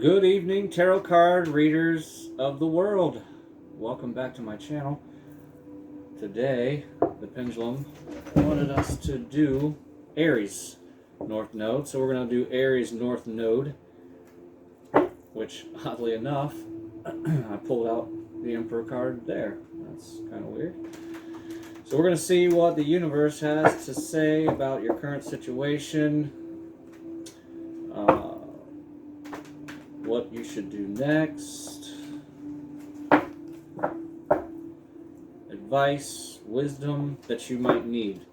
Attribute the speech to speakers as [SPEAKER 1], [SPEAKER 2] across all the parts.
[SPEAKER 1] Good evening, tarot card readers of the world. Welcome back to my channel. Today, the pendulum wanted us to do Aries North Node. So we're going to do Aries North Node, which, oddly enough, I pulled out the Emperor card there. That's kind of weird. So we're going to see what the universe has to say about your current situation, what you should do next, advice, wisdom that you might need.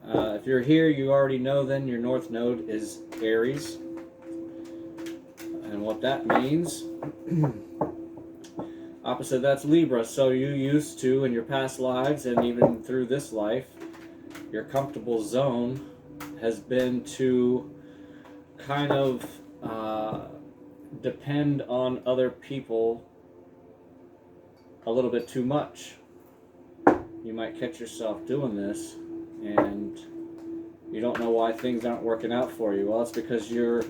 [SPEAKER 1] If you're here, you already know then your North Node is Aries. And what that means, opposite that's Libra. So you used to, in your past lives and even through this life, your comfortable zone has been to kind of depend on other people a little bit too much. You might catch yourself doing this and you don't know why things aren't working out for you. Well, it's because you're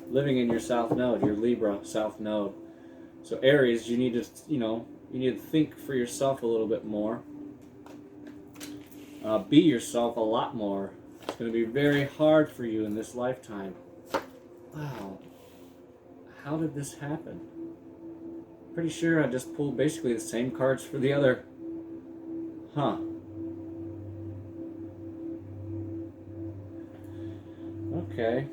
[SPEAKER 1] living in your South Node, your Libra South Node. So Aries, you need to, you need to think for yourself a little bit more. Be yourself a lot more. It's going to be very hard for you in this lifetime. Wow. How did this happen? Pretty sure I just pulled basically the same cards for the other. Huh. Okay.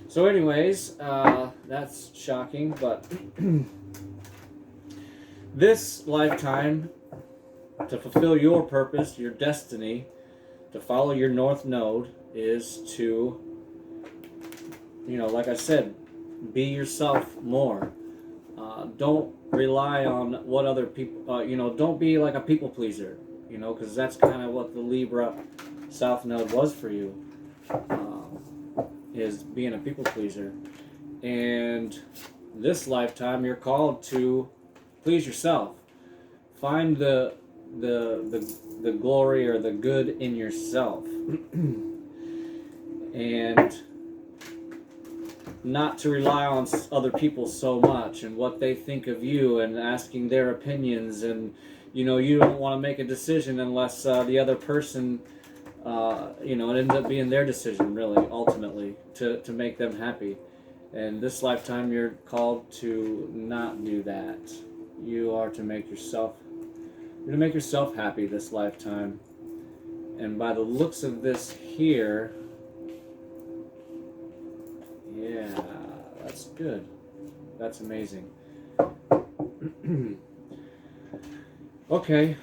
[SPEAKER 1] So anyways, that's shocking, but this lifetime, to fulfill your purpose, your destiny, to follow your North Node, is to, like I said, be yourself more. Don't rely on what other people, don't be like a people pleaser, because that's kind of what the Libra South Node was for you, is being a people pleaser. And this lifetime, you're called to please yourself. Find the glory or the good in yourself. And not to rely on other people so much and what they think of you and asking their opinions, and you don't want to make a decision unless the other person it ends up being their decision, really, ultimately, to make them happy. And this lifetime you're called to not do that. You are to make yourself happy this lifetime. And by the looks of this here, yeah, that's good. That's amazing. Okay,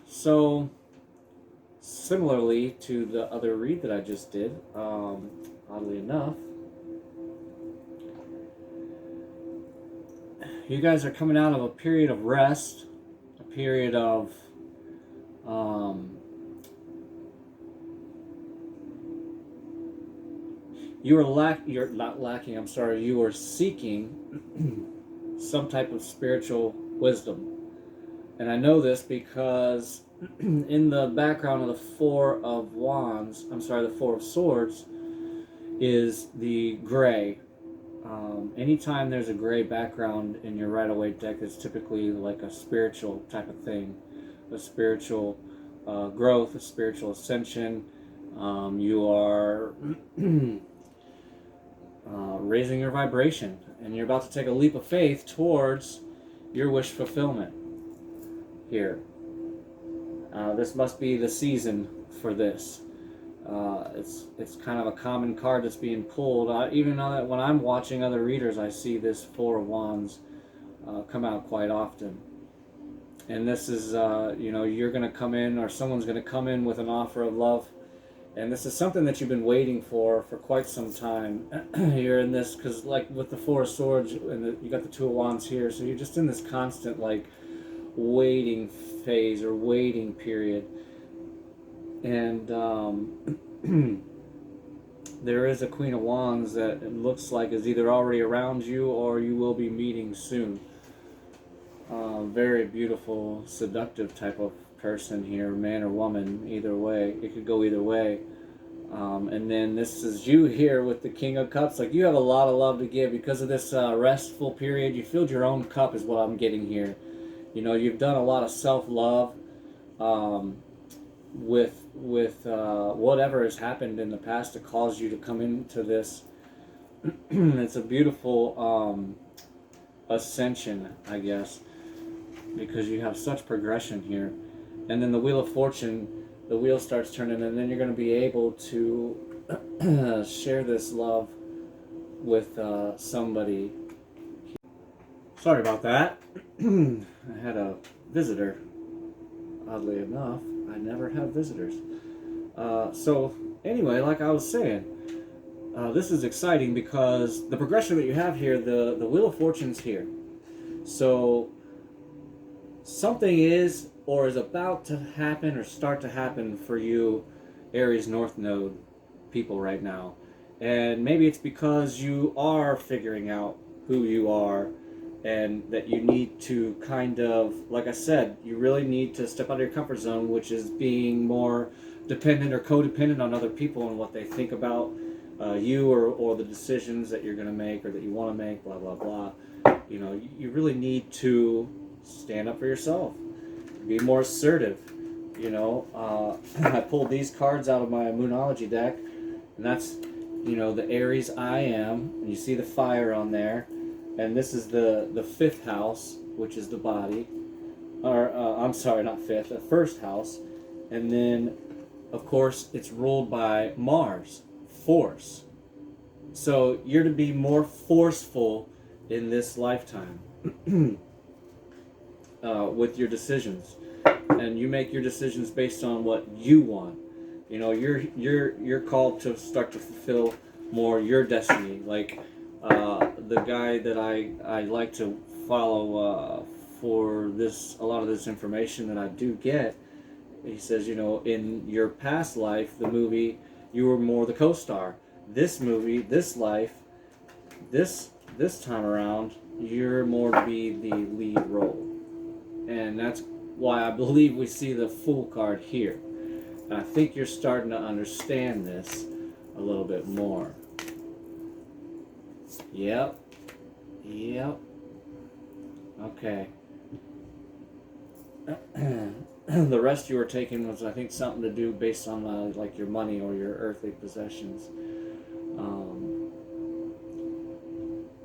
[SPEAKER 1] so similarly to the other read that I just did, oddly enough, you guys are coming out of a period of rest, a period of you are seeking some type of spiritual wisdom. And I know this because in the background of the Four of Swords is the gray. Anytime there's a gray background in your Rider-Waite deck, it's typically like a spiritual type of thing, a spiritual growth, a spiritual ascension. You are raising your vibration, and you're about to take a leap of faith towards your wish fulfillment here. This must be the season for this. It's kind of a common card that's being pulled. Even though that when I'm watching other readers, I see this Four of Wands come out quite often. And this is, you're going to come in, or someone's going to come in with an offer of love. And this is something that you've been waiting for quite some time. You're in this, because like with the Four of Swords, and you got the Two of Wands here, so you're just in this constant like waiting phase or waiting period. And there is a Queen of Wands that it looks like is either already around you or you will be meeting soon. Very beautiful, seductive type of person here, man or woman, either way. It could go either way. And then this is you here with the King of Cups. Like, you have a lot of love to give because of this restful period. You filled your own cup is what I'm getting here. You know, you've done a lot of self-love with whatever has happened in the past to cause you to come into this. It's a beautiful ascension, I guess, because you have such progression here. And then the Wheel of Fortune, the wheel starts turning, and then you're going to be able to share this love with somebody. Sorry about that. I had a visitor. Oddly enough, I never have visitors. So anyway, like I was saying, this is exciting because the progression that you have here, the Wheel of Fortune's here. So something is or is about to happen or start to happen for you, Aries North Node people right now. And maybe it's because you are figuring out who you are, and that you need to kind of, like I said, you really need to step out of your comfort zone, which is being more dependent or codependent on other people and what they think about you or the decisions that you're going to make or that you want to make, blah, blah, blah. You know, you really need to stand up for yourself. Be more assertive. You know, I pulled these cards out of my Moonology deck, and that's, you know, the Aries I am, and you see the fire on there, and this is the fifth house, which is the body, or I'm sorry, not fifth, the first house, and then, of course, it's ruled by Mars, force. So you're to be more forceful in this lifetime. With your decisions, and you make your decisions based on what you want. You know, you're called to start to fulfill more your destiny. Like the guy that I like to follow for this, a lot of this information that I do get. He says, you know, in your past life, the movie, you were more the co-star. This movie, this life, this time around, you're more to be the lead role. And that's why I believe we see the Fool card here. And I think you're starting to understand this a little bit more. Yep. Okay. The rest you were taking was, I think, something to do based on like your money or your earthly possessions.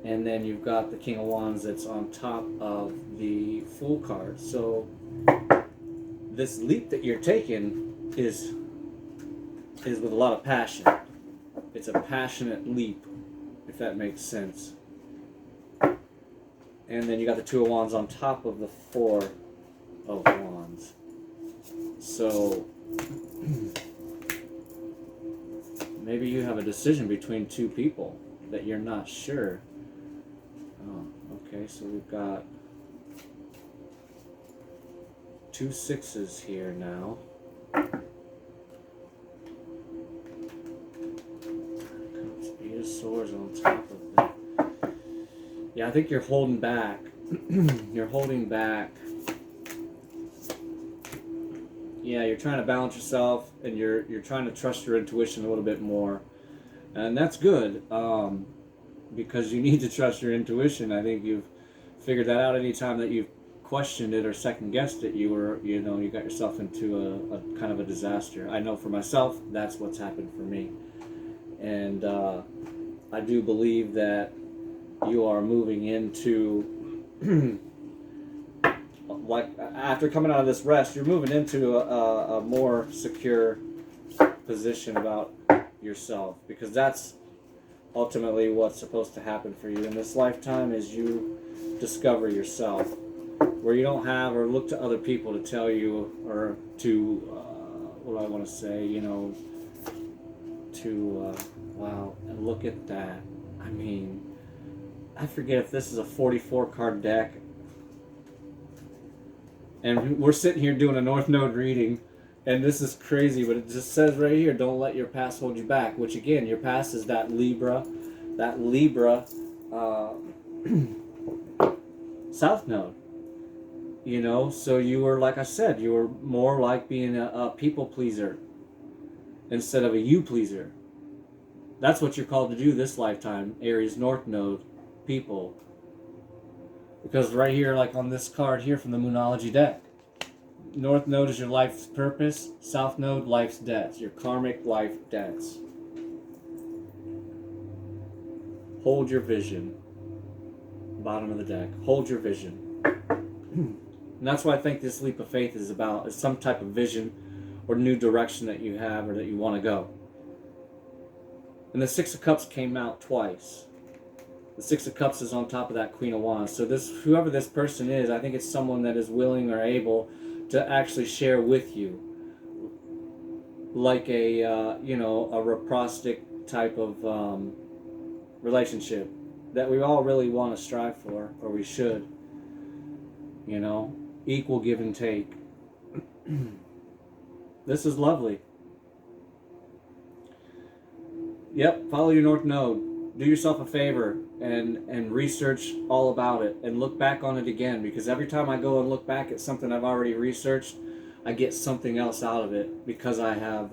[SPEAKER 1] And then you've got the King of Wands that's on top of the Fool card. So this leap that you're taking is with a lot of passion. It's a passionate leap, if that makes sense. And then you got the Two of Wands on top of the Four of Wands. So maybe you have a decision between two people that you're not sure. Oh, okay, so we've got 2 6s here now. Eight of Swords on top of that. Yeah, I think you're holding back. You're holding back. Yeah, you're trying to balance yourself, and you're trying to trust your intuition a little bit more, and that's good. Because you need to trust your intuition. I think you've figured that out. Anytime that you've questioned it or second guessed it, you got yourself into a kind of a disaster. I know for myself, that's what's happened for me. And I do believe that you are moving into, like, after coming out of this rest, you're moving into a more secure position about yourself, because that's ultimately what's supposed to happen for you in this lifetime, is you discover yourself, where you don't have or look to other people to tell you, or to what do I want to say, wow, and look at that. I mean, I forget if this is a 44 card deck, and we're sitting here doing a North Node reading, and this is crazy, but it just says right here, don't let your past hold you back, which again, your past is that Libra South Node. So you were, like I said, you were more like being a people pleaser. instead of a you pleaser. That's what you're called to do this lifetime, Aries North Node people. Because right here, like on this card here from the Moonology deck, North Node is your life's purpose, South Node, life's debts, your karmic life debts. Hold your vision. Bottom of the deck. Hold your vision. And that's what I think this leap of faith is about, is some type of vision or new direction that you have or that you want to go. And the Six of Cups came out twice. The Six of Cups is on top of that Queen of Wands. So this, whoever this person is, I think it's someone that is willing or able to actually share with you, like a a reciprocal type of relationship that we all really want to strive for, or we should. Equal give and take. This is lovely. Yep, follow your North Node. Do yourself a favor and research all about it and look back on it again, because every time I go and look back at something I've already researched, I get something else out of it because I have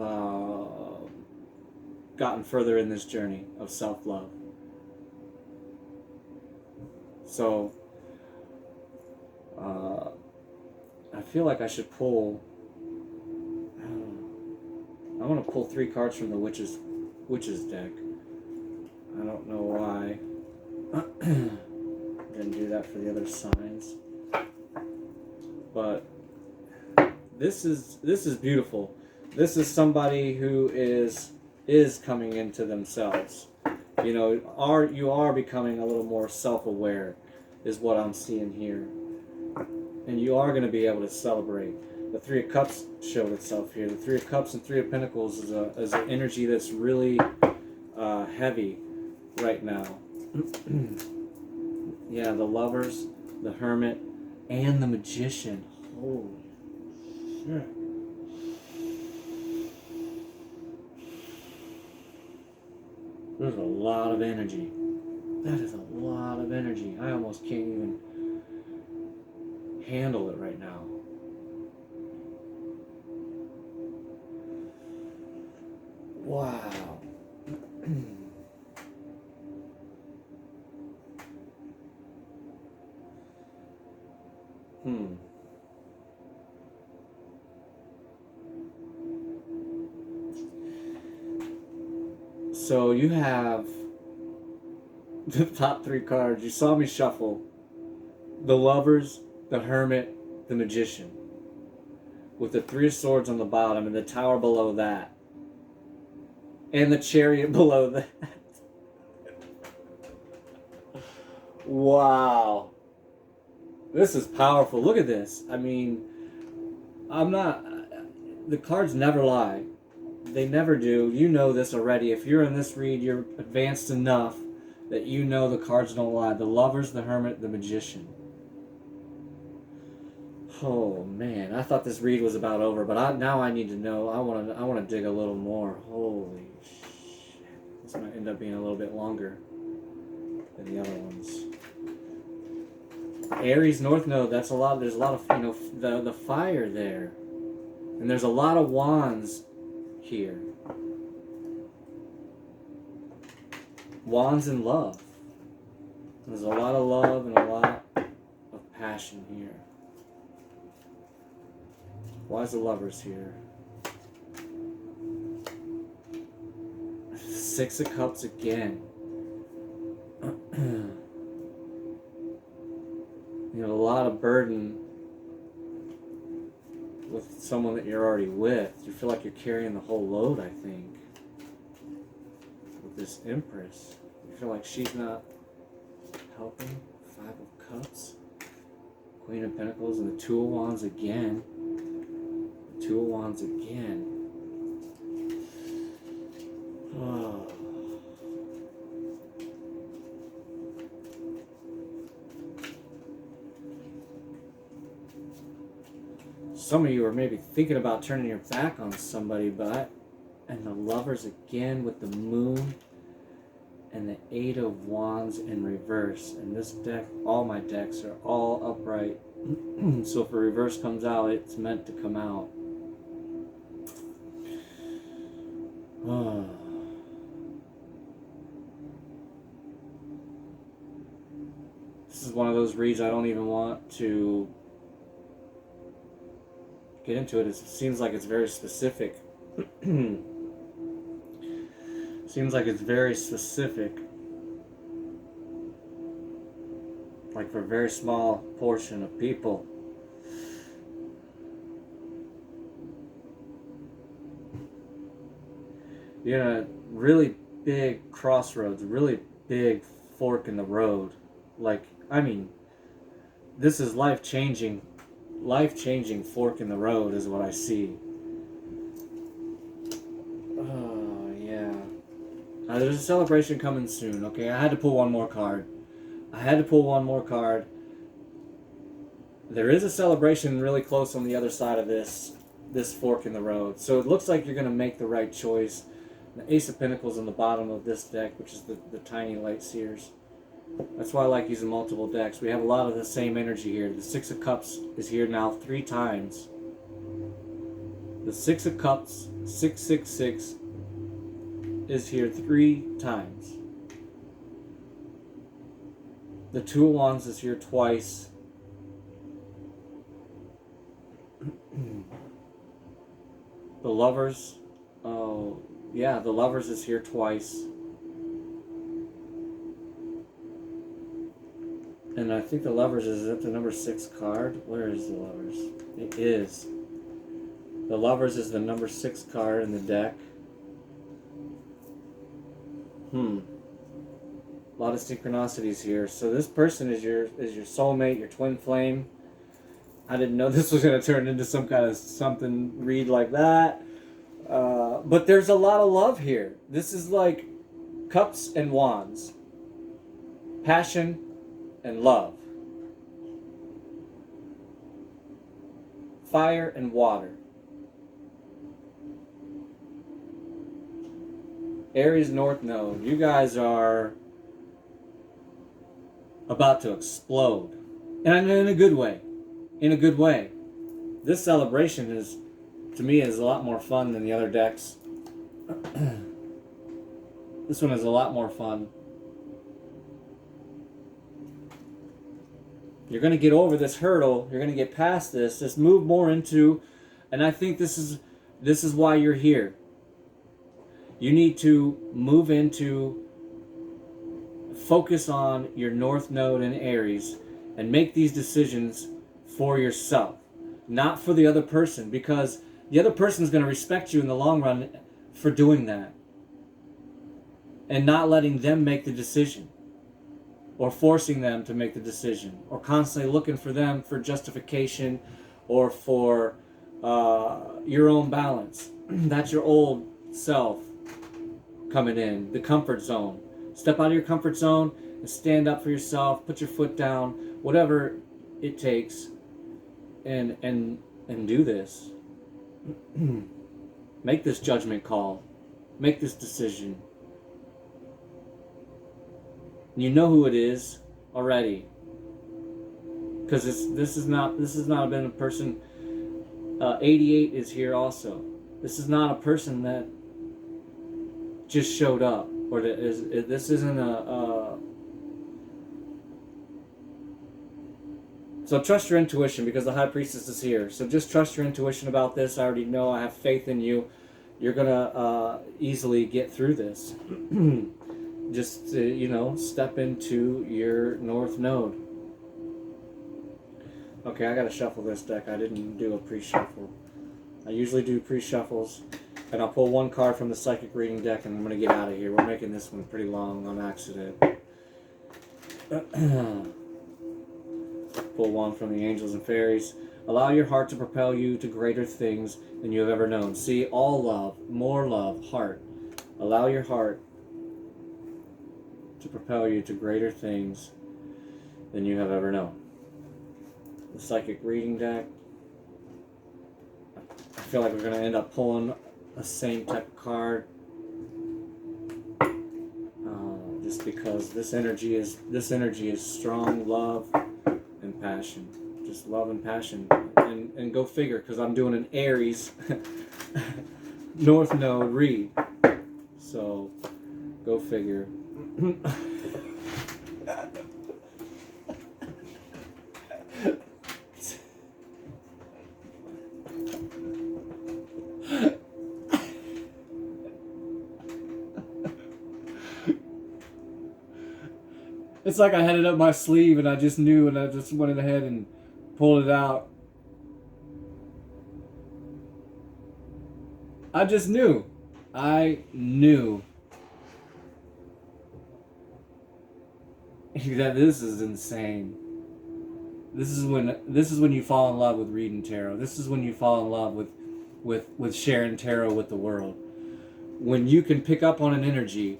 [SPEAKER 1] gotten further in this journey of self-love. So I feel like I should pull. I want to pull 3 cards from the Witch's deck. I don't know why. Didn't do that for the other signs. But this is beautiful. This is somebody who is coming into themselves. You are becoming a little more self-aware, is what I'm seeing here. And you are going to be able to celebrate. The Three of Cups showed itself here. The Three of Cups and Three of Pentacles is an energy that's really heavy right now. Yeah, the Lovers, the Hermit, and the Magician. Holy shit. There's a lot of energy. That is a lot of energy. I almost can't even handle it right now. Wow. So you have the top 3 cards. You saw me shuffle. The Lovers, the Hermit, the Magician. With the 3 of Swords on the bottom and the Tower below that. And the Chariot below that. Wow. This is powerful. Look at this. I mean, the cards never lie. They never do. You know this already. If you're in this read, you're advanced enough that you know the cards don't lie. The Lovers, the Hermit, the Magician. Oh man, I thought this read was about over, but now I need to know. I want to dig a little more. Holy shit! This might end up being a little bit longer than the other ones. Aries North Node. That's a lot. There's a lot of the fire there, and there's a lot of wands here. Wands and love. There's a lot of love and a lot of passion here. Why is the Lovers here? Six of Cups again. You have a lot of burden with someone that you're already with. You feel like you're carrying the whole load, I think. With this Empress. You feel like she's not helping. 5 of Cups. Queen of Pentacles and the 2 of Wands again. 2 of Wands again. Oh. Some of you are maybe thinking about turning your back on somebody, and the Lovers again with the Moon and the 8 of Wands in reverse. And this deck, all my decks are all upright. So if a reverse comes out, it's meant to come out. This is one of those reads I don't even want to get into it. It seems like it's very specific. Seems like it's very specific. Like for a very small portion of people. You're in a really big crossroads, a really big fork in the road. Like, I mean, this is life-changing fork in the road is what I see. Oh, yeah. There's a celebration coming soon, okay? I had to pull one more card. There is a celebration really close on the other side of this fork in the road. So it looks like you're going to make the right choice. The Ace of Pentacles on the bottom of this deck, which is the tiny light seers. That's why I like using multiple decks. We have a lot of the same energy here. The Six of Cups is here now 3 times. The Six of Cups, 666, is here 3 times. The Two of Wands is here twice. The Lovers, oh yeah, the Lovers is here twice. And I think the Lovers is at the number 6 card. Where is the Lovers? It is. The Lovers is the number 6 card in the deck. A lot of synchronicities here. So this person is your soulmate, your twin flame. I didn't know this was going to turn into some kind of something read like that. But there's a lot of love here. This is like Cups and Wands. Passion and love. Fire and water. Aries North Node. You guys are about to explode. And in a good way. In a good way. This celebration is, to me, is a lot more fun than the other decks. This one is a lot more fun. You're going to get over this hurdle. You're going to get past this. Just move more into, and I think this is why you're here. You need to move into, focus on your North Node in Aries and make these decisions for yourself, not for the other person, because the other person is going to respect you in the long run for doing that and not letting them make the decision or forcing them to make the decision or constantly looking for them for justification or for your own balance. That's your old self coming in, the comfort zone. Step out of your comfort zone and stand up for yourself, put your foot down, whatever it takes, and do this. Make this judgment call. Make this decision. You know who it is already, because this has not been a person. 88 is here also. This is not a person that just showed up, or that this isn't a. So trust your intuition, because the High Priestess is here. So just trust your intuition about this. I already know. I have faith in you. You're gonna easily get through this. Just step into your North Node. Okay, I gotta shuffle this deck. I didn't do a pre-shuffle. I usually do pre-shuffles, and I'll pull one card from the Psychic Reading deck, and I'm gonna get out of here. We're making this one pretty long on accident. Pull one from the Angels and Fairies. Allow your heart to propel you to greater things than you have ever known. See, all love, more love, heart. Allow your heart to propel you to greater things than you have ever known. The Psychic Reading deck. I feel like we're going to end up pulling the same type of card. Just because this energy is strong love and passion. Just love and passion. And go figure, because I'm doing an Aries North Node read. So, go figure. It's like I had it up my sleeve and I just knew, and I just went ahead and pulled it out. I just knew. I knew that this is insane. This is when you fall in love with reading tarot. This is when you fall in love with sharing tarot with the world. When you can pick up on an energy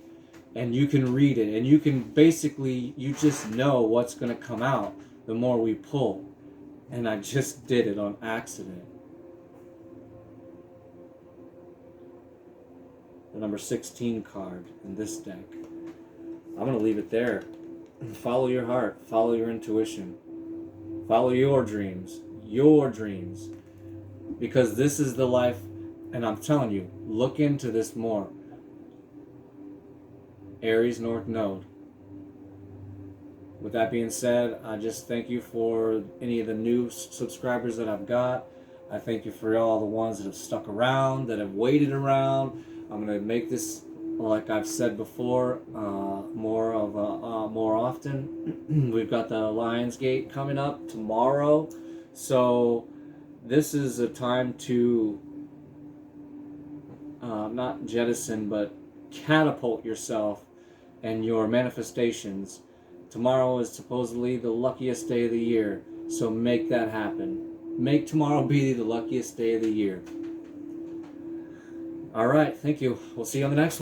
[SPEAKER 1] and you can read it, and you can basically, you just know what's going to come out the more we pull. And I just did it on accident. The number 16 card in this deck. I'm going to leave it there. Follow your heart. Follow your intuition. Follow your dreams. Your dreams. Because this is the life, and I'm telling you, look into this more. Aries North Node. With that being said, I just thank you for any of the new subscribers that I've got. I thank you for all the ones that have stuck around, that have waited around. I'm going to make this, like I've said before, more often. We've got the Lionsgate coming up tomorrow. So this is a time to not jettison, but catapult yourself and your manifestations. Tomorrow is supposedly the luckiest day of the year, so make that happen. Make tomorrow be the luckiest day of the year. All right, thank you. We'll see you on the next one.